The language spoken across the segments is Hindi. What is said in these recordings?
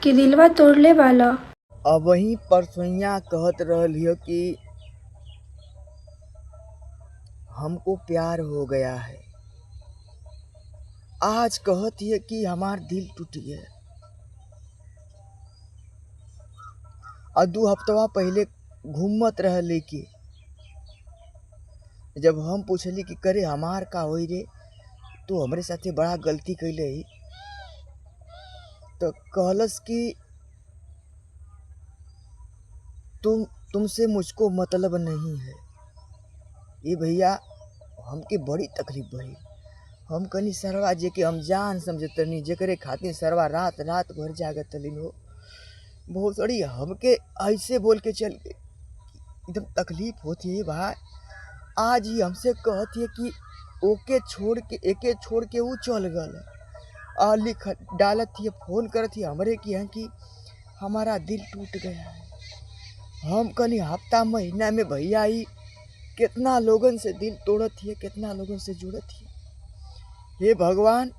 कि दिलवा तोड़ले वाला। अब वही परसोइया कहत रहलियो कि हमको प्यार हो गया है। आज कहत है कि हमार दिल टूट गया। और 2 हफ्तवा पहले घूमत रहले कि जब हम पूछली कि करे हमार का होई रे, तो हमरे साथे बड़ा गलती कैले ही। तो कहलस कि तुमसे मुझको मतलब नहीं है। ये भैया हमके बड़ी तकलीफ भई। हम कनी सरवा जे के हम जान समझतनी, जेकरे खातिर सरवा रात रात भर जागतलिन हो, भोसड़ी हमके ऐसे बोल के चल गए। एकदम तकलीफ होती है भाई। आज ही हमसे कहती है कि एके छोड़ के वो चल गल और लिख डालत है, फोन करत है हमरे की है कि हमारा दिल टूट गया है। हम कनी हफ्ता महीना में भैया ही कितना लोगन से दिल तोड़त है, कितना लोगन से जुड़त है। हे भगवान,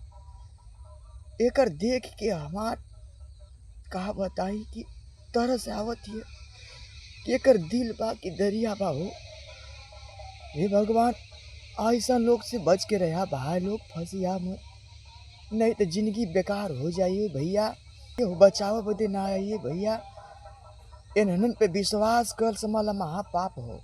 एकर देख के हमार कहा बताई कि तरस आवत है कि एकर दिल बा कि दरिया बा हो। हे भगवान, ऐसा लोग से बच के रहा भाई, लोग फंसिया मत, नहीं तो जिंदगी बेकार हो जाइए भैया। ये बचाव बदे ना आइए भैया। इन्हन पे विश्वास कर समला महापाप हो।